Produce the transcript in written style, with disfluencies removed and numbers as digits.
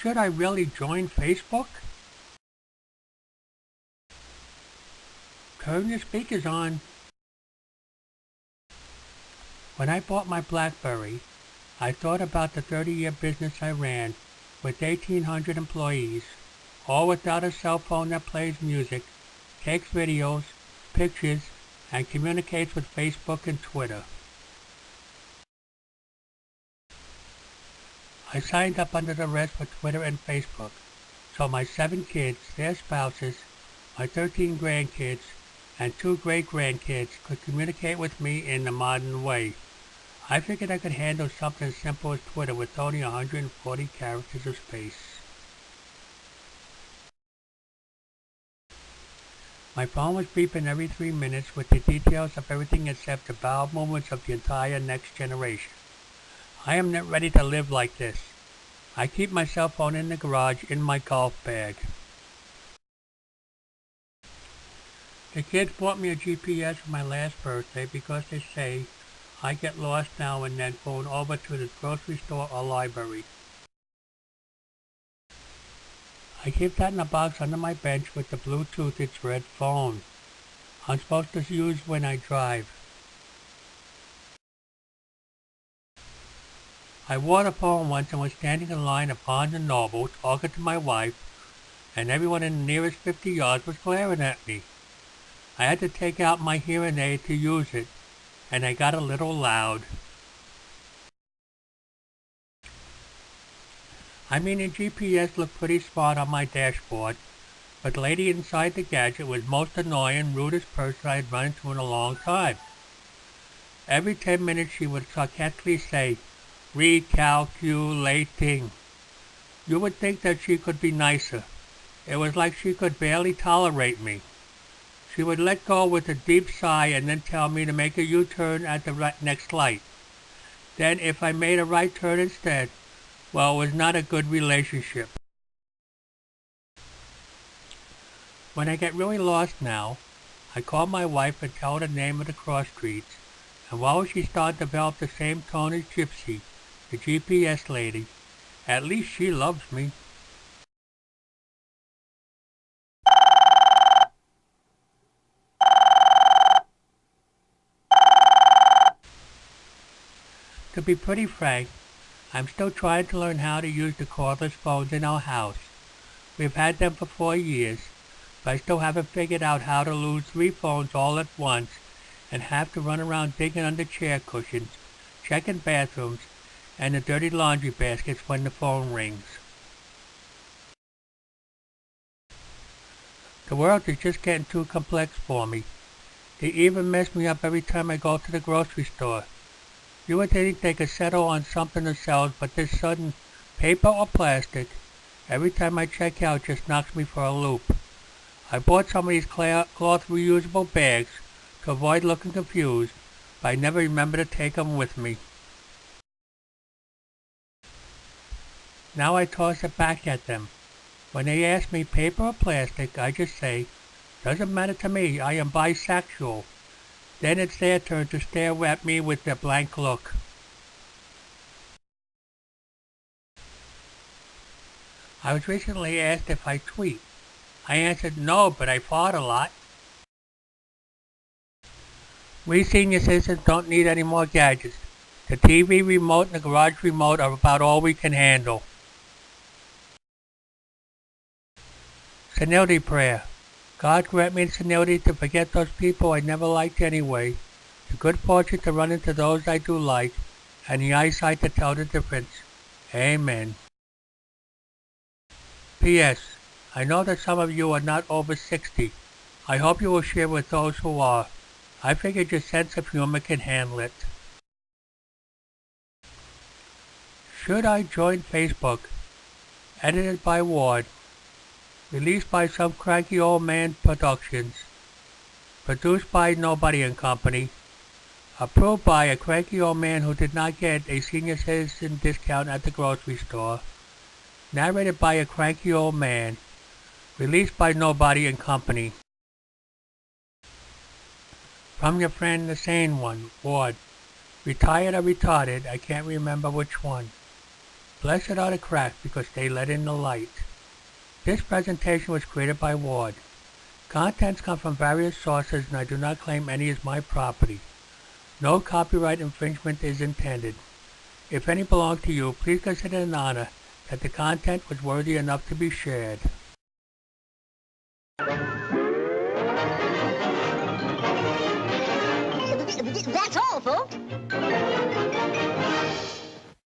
Should I really join Facebook? Turn your speakers on. When I bought my BlackBerry, I thought about the 30-year business I ran with 1,800 employees, all without a cell phone that plays music, takes videos, pictures, and communicates with Facebook and Twitter. I signed up under duress for Twitter and Facebook, so my 7 kids, their spouses, my 13 grandkids, and 2 great-grandkids could communicate with me in the modern way. I figured I could handle something as simple as Twitter with only 140 characters of space. My phone was beeping every 3 minutes with the details of everything except the bowel movements of the entire next generation. I am not ready to live like this. I keep my cell phone in the garage in my golf bag. The kids bought me a GPS for my last birthday because they say I get lost now and then going over to the grocery store or library. I keep that in a box under my bench with the Bluetooth its red phone. I'm supposed to use when I drive. I wore the phone once and was standing in line at Barnes & Noble talking to my wife, and everyone in the nearest 50 yards was glaring at me. I had to take out my hearing aid to use it, and I got a little loud. I mean, the GPS looked pretty smart on my dashboard, but the lady inside the gadget was most annoying, rudest person I had run into in a long time. Every 10 minutes she would sarcastically say, "Recalculating." You would think that she could be nicer. It was like she could barely tolerate me. She would let go with a deep sigh and then tell me to make a U-turn at the next light. Then if I made a right turn instead, well, it was not a good relationship. When I get really lost now, I call my wife and tell her the name of the cross streets, and while she starts to develop the same tone as Gypsy, the GPS lady, at least she loves me. To be pretty frank, I'm still trying to learn how to use the cordless phones in our house. We've had them for 4 years, but I still haven't figured out how to lose 3 phones all at once and have to run around digging under chair cushions, checking bathrooms, and the dirty laundry baskets when the phone rings. The world is just getting too complex for me. They even mess me up every time I go to the grocery store. You would think they could settle on something themselves, but this sudden paper or plastic, every time I check out, just knocks me for a loop. I bought some of these cloth reusable bags to avoid looking confused, but I never remember to take them with me. Now I toss it back at them. When they ask me paper or plastic, I just say, "Doesn't matter to me, I am bisexual." Then it's their turn to stare at me with their blank look. I was recently asked if I tweet. I answered no, but I fart a lot. We senior citizens don't need any more gadgets. The TV remote and the garage remote are about all we can handle. Senility prayer. God grant me the senility to forget those people I never liked anyway, the good fortune to run into those I do like, and the eyesight to tell the difference. Amen. P.S. I know that some of you are not over 60. I hope you will share with those who are. I figured your sense of humor can handle it. Should I join Facebook? Edited by Ward. Released by Some Cranky Old Man Productions. Produced by Nobody and Company. Approved by a cranky old man who did not get a senior citizen discount at the grocery store. Narrated by a cranky old man. Released by Nobody and Company. From your friend, the sane one, Ward. Retired or retarded, I can't remember which one. Blessed are the cracked because they let in the light. This presentation was created by Ward. Contents come from various sources and I do not claim any as my property. No copyright infringement is intended. If any belong to you, please consider it an honor that the content was worthy enough to be shared. That's all, folks.